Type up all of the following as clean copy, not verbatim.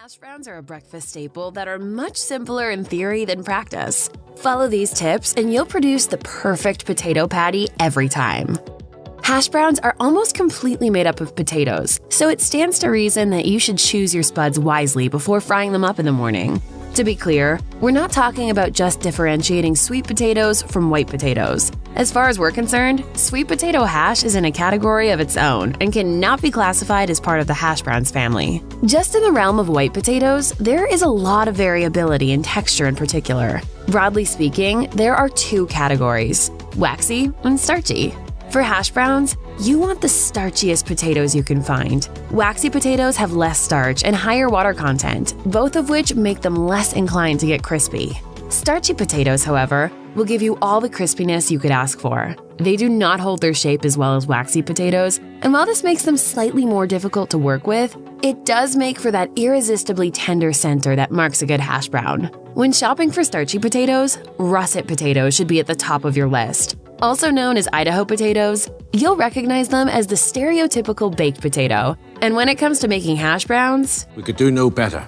Hash browns are a breakfast staple that are much simpler in theory than practice. Follow these tips and you'll produce the perfect potato patty every time. Hash browns are almost completely made up of potatoes, so it stands to reason that you should choose your spuds wisely before frying them up in the morning. To be clear, we're not talking about just differentiating sweet potatoes from white potatoes. As far as we're concerned, sweet potato hash is in a category of its own and cannot be classified as part of the hash browns family. Just in the realm of white potatoes, there is a lot of variability in texture in particular. Broadly speaking, there are two categories: waxy and starchy. For hash browns, you want the starchiest potatoes you can find. Waxy potatoes have less starch and higher water content, both of which make them less inclined to get crispy. Starchy potatoes, however, will give you all the crispiness you could ask for. They do not hold their shape as well as waxy potatoes, and while this makes them slightly more difficult to work with, it does make for that irresistibly tender center that marks a good hash brown. When shopping for starchy potatoes, russet potatoes should be at the top of your list. Also known as Idaho potatoes, you'll recognize them as the stereotypical baked potato. And when it comes to making hash browns, we could do no better.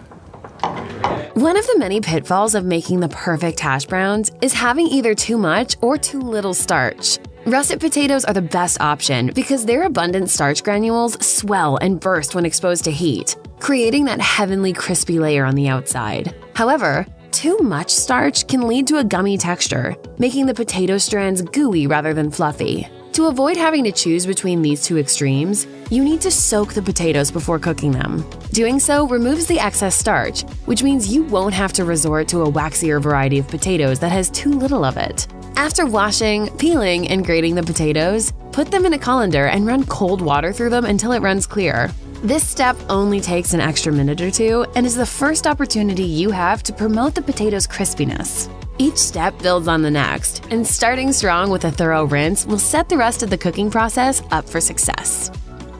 One of the many pitfalls of making the perfect hash browns is having either too much or too little starch. Russet potatoes are the best option because their abundant starch granules swell and burst when exposed to heat, creating that heavenly crispy layer on the outside. However, too much starch can lead to a gummy texture, making the potato strands gooey rather than fluffy. To avoid having to choose between these two extremes, you need to soak the potatoes before cooking them. Doing so removes the excess starch, which means you won't have to resort to a waxier variety of potatoes that has too little of it. After washing, peeling, and grating the potatoes, put them in a colander and run cold water through them until it runs clear. This step only takes an extra minute or two and is the first opportunity you have to promote the potatoes' crispiness. Each step builds on the next, and starting strong with a thorough rinse will set the rest of the cooking process up for success.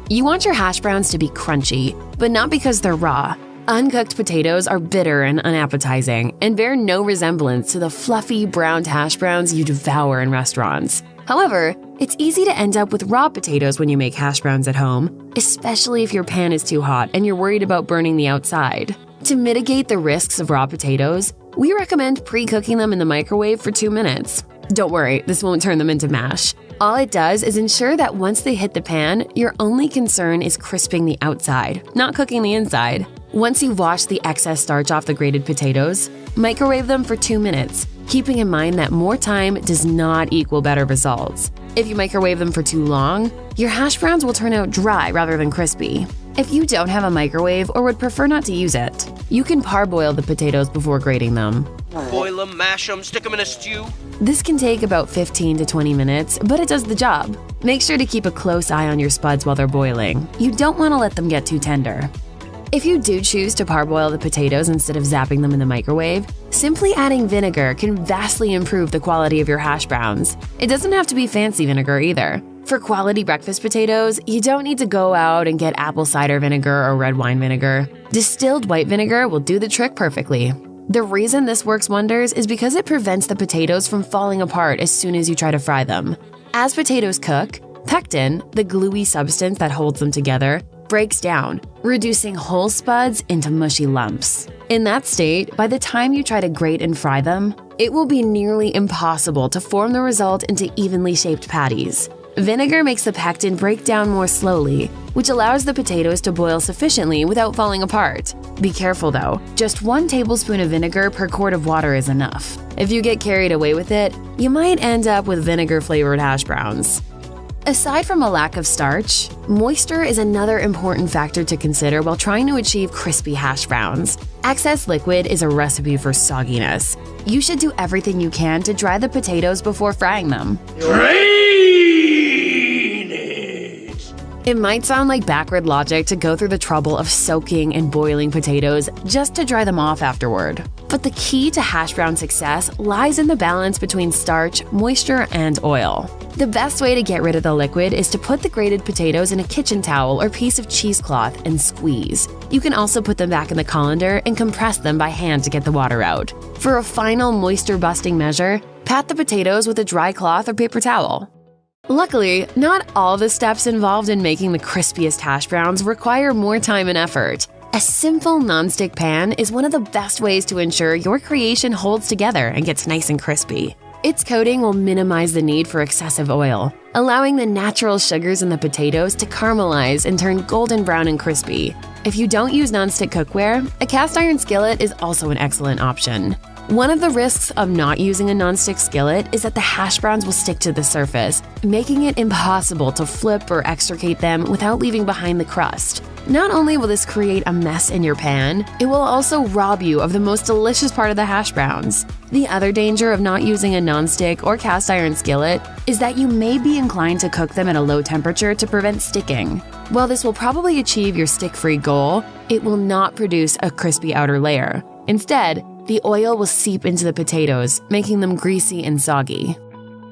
You want your hash browns to be crunchy, but not because they're raw. Uncooked potatoes are bitter and unappetizing and bear no resemblance to the fluffy, browned hash browns you devour in restaurants. However, it's easy to end up with raw potatoes when you make hash browns at home, especially if your pan is too hot and you're worried about burning the outside. To mitigate the risks of raw potatoes, we recommend pre-cooking them in the microwave for 2 minutes. Don't worry, this won't turn them into mash. All it does is ensure that once they hit the pan, your only concern is crisping the outside, not cooking the inside. Once you've washed the excess starch off the grated potatoes, microwave them for 2 minutes, keeping in mind that more time does not equal better results. If you microwave them for too long, your hash browns will turn out dry rather than crispy. If you don't have a microwave or would prefer not to use it, you can parboil the potatoes before grating them. Boil them, mash them, stick them in a stew. This can take about 15 to 20 minutes, but it does the job. Make sure to keep a close eye on your spuds while they're boiling. You don't want to let them get too tender. If you do choose to parboil the potatoes instead of zapping them in the microwave, simply adding vinegar can vastly improve the quality of your hash browns. It doesn't have to be fancy vinegar either. For quality breakfast potatoes, you don't need to go out and get apple cider vinegar or red wine vinegar. Distilled white vinegar will do the trick perfectly. The reason this works wonders is because it prevents the potatoes from falling apart as soon as you try to fry them. As potatoes cook, pectin, the gluey substance that holds them together, breaks down, reducing whole spuds into mushy lumps. In that state, by the time you try to grate and fry them, it will be nearly impossible to form the result into evenly shaped patties. Vinegar makes the pectin break down more slowly, which allows the potatoes to boil sufficiently without falling apart. Be careful though, just 1 tablespoon of vinegar per quart of water is enough. If you get carried away with it, you might end up with vinegar-flavored hash browns. Aside from a lack of starch, moisture is another important factor to consider while trying to achieve crispy hash browns. Excess liquid is a recipe for sogginess. You should do everything you can to dry the potatoes before frying them. It might sound like backward logic to go through the trouble of soaking and boiling potatoes just to dry them off afterward. But the key to hash brown success lies in the balance between starch, moisture, and oil. The best way to get rid of the liquid is to put the grated potatoes in a kitchen towel or piece of cheesecloth and squeeze. You can also put them back in the colander and compress them by hand to get the water out. For a final moisture-busting measure, pat the potatoes with a dry cloth or paper towel. Luckily, not all the steps involved in making the crispiest hash browns require more time and effort. A simple nonstick pan is one of the best ways to ensure your creation holds together and gets nice and crispy. Its coating will minimize the need for excessive oil, allowing the natural sugars in the potatoes to caramelize and turn golden brown and crispy. If you don't use nonstick cookware, a cast iron skillet is also an excellent option. One of the risks of not using a nonstick skillet is that the hash browns will stick to the surface, making it impossible to flip or extricate them without leaving behind the crust. Not only will this create a mess in your pan, it will also rob you of the most delicious part of the hash browns. The other danger of not using a nonstick or cast iron skillet is that you may be inclined to cook them at a low temperature to prevent sticking. While this will probably achieve your stick-free goal, it will not produce a crispy outer layer. Instead, the oil will seep into the potatoes, making them greasy and soggy.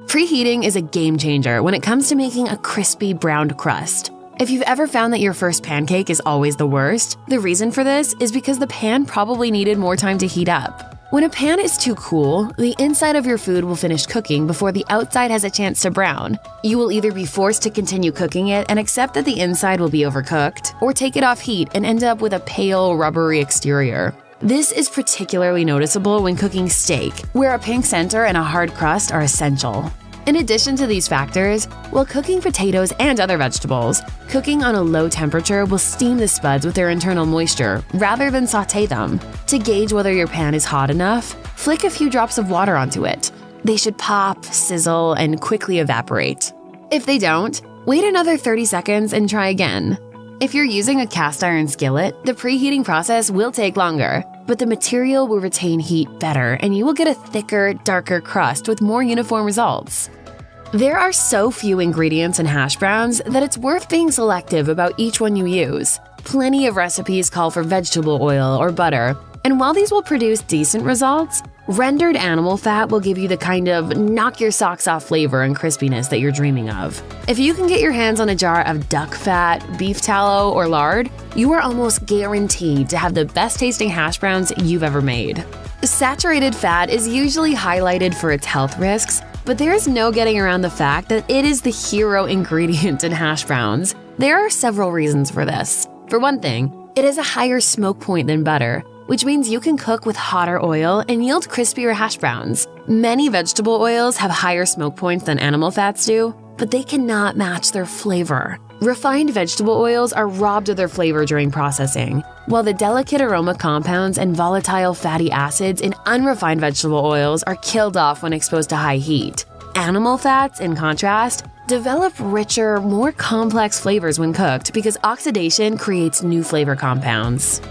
Preheating is a game changer when it comes to making a crispy browned crust. If you've ever found that your first pancake is always the worst, the reason for this is because the pan probably needed more time to heat up. When a pan is too cool, the inside of your food will finish cooking before the outside has a chance to brown. You will either be forced to continue cooking it and accept that the inside will be overcooked, or take it off heat and end up with a pale, rubbery exterior. This is particularly noticeable when cooking steak, where a pink center and a hard crust are essential. In addition to these factors, while cooking potatoes and other vegetables, cooking on a low temperature will steam the spuds with their internal moisture rather than sauté them. To gauge whether your pan is hot enough, flick a few drops of water onto it. They should pop, sizzle, and quickly evaporate. If they don't, wait another 30 seconds and try again. If you're using a cast iron skillet, the preheating process will take longer, but the material will retain heat better and you will get a thicker, darker crust with more uniform results. There are so few ingredients in hash browns that it's worth being selective about each one you use. Plenty of recipes call for vegetable oil or butter, and while these will produce decent results, rendered animal fat will give you the kind of knock-your-socks-off flavor and crispiness that you're dreaming of. If you can get your hands on a jar of duck fat, beef tallow, or lard, you are almost guaranteed to have the best-tasting hash browns you've ever made. Saturated fat is usually highlighted for its health risks, but there is no getting around the fact that it is the hero ingredient in hash browns. There are several reasons for this. For one thing, it has a higher smoke point than butter, which means you can cook with hotter oil and yield crispier hash browns. Many vegetable oils have higher smoke points than animal fats do, but they cannot match their flavor. Refined vegetable oils are robbed of their flavor during processing, while the delicate aroma compounds and volatile fatty acids in unrefined vegetable oils are killed off when exposed to high heat. Animal fats, in contrast, develop richer, more complex flavors when cooked because oxidation creates new flavor compounds.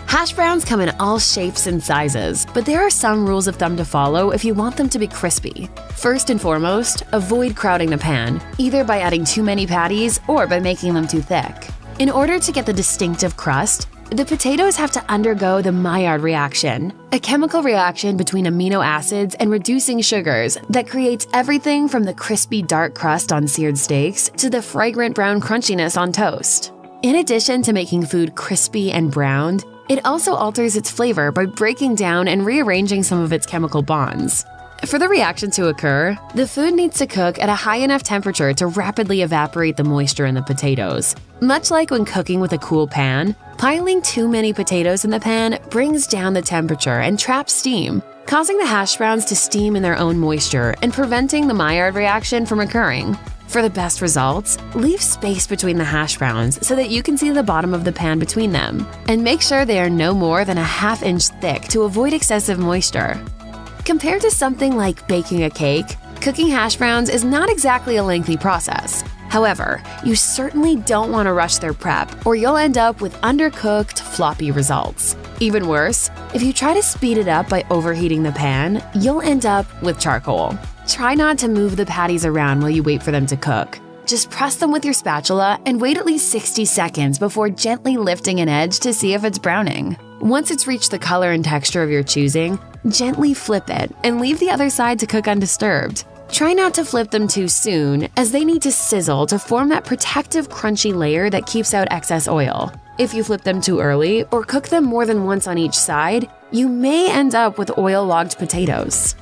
Hash browns come in all shapes and sizes, but there are some rules of thumb to follow if you want them to be crispy. First and foremost, avoid crowding the pan, either by adding too many patties or by making them too thick. In order to get the distinctive crust, the potatoes have to undergo the Maillard reaction, a chemical reaction between amino acids and reducing sugars that creates everything from the crispy dark crust on seared steaks to the fragrant brown crunchiness on toast. In addition to making food crispy and browned, it also alters its flavor by breaking down and rearranging some of its chemical bonds. For the reaction to occur, the food needs to cook at a high enough temperature to rapidly evaporate the moisture in the potatoes. Much like when cooking with a cool pan, piling too many potatoes in the pan brings down the temperature and traps steam, causing the hash browns to steam in their own moisture and preventing the Maillard reaction from occurring. For the best results, leave space between the hash browns so that you can see the bottom of the pan between them, and make sure they are no more than a ½ inch thick to avoid excessive moisture. Compared to something like baking a cake, cooking hash browns is not exactly a lengthy process. However, you certainly don't want to rush their prep, or you'll end up with undercooked, floppy results. Even worse, if you try to speed it up by overheating the pan, you'll end up with charcoal. Try not to move the patties around while you wait for them to cook. Just press them with your spatula and wait at least 60 seconds before gently lifting an edge to see if it's browning. Once it's reached the color and texture of your choosing, gently flip it and leave the other side to cook undisturbed. Try not to flip them too soon, as they need to sizzle to form that protective crunchy layer that keeps out excess oil. If you flip them too early or cook them more than once on each side, you may end up with oil-logged potatoes.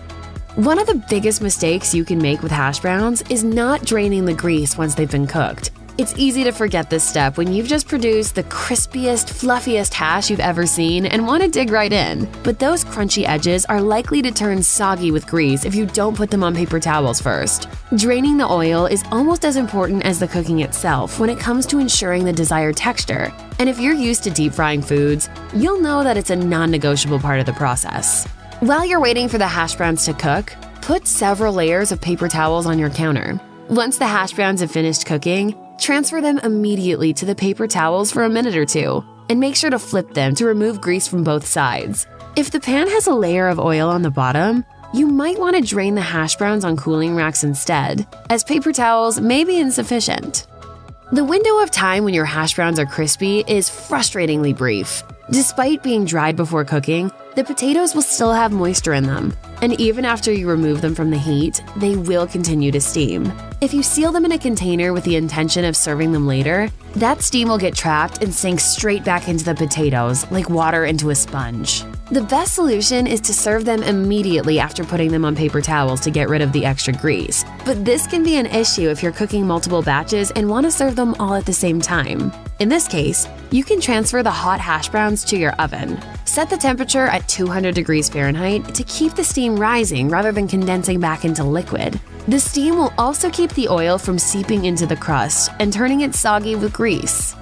One of the biggest mistakes you can make with hash browns is not draining the grease once they've been cooked. It's easy to forget this step when you've just produced the crispiest, fluffiest hash you've ever seen and want to dig right in. But those crunchy edges are likely to turn soggy with grease if you don't put them on paper towels first. Draining the oil is almost as important as the cooking itself when it comes to ensuring the desired texture. And if you're used to deep frying foods, you'll know that it's a non-negotiable part of the process. While you're waiting for the hash browns to cook, put several layers of paper towels on your counter. Once the hash browns have finished cooking, transfer them immediately to the paper towels for a minute or two, and make sure to flip them to remove grease from both sides. If the pan has a layer of oil on the bottom, you might want to drain the hash browns on cooling racks instead, as paper towels may be insufficient. The window of time when your hash browns are crispy is frustratingly brief. Despite being dried before cooking, the potatoes will still have moisture in them, and even after you remove them from the heat, they will continue to steam. If you seal them in a container with the intention of serving them later, that steam will get trapped and sink straight back into the potatoes like water into a sponge. The best solution is to serve them immediately after putting them on paper towels to get rid of the extra grease. But this can be an issue if you're cooking multiple batches and want to serve them all at the same time. In this case, you can transfer the hot hash browns to your oven. Set the temperature at 200 degrees Fahrenheit to keep the steam rising rather than condensing back into liquid. The steam will also keep the oil from seeping into the crust and turning it soggy with grease.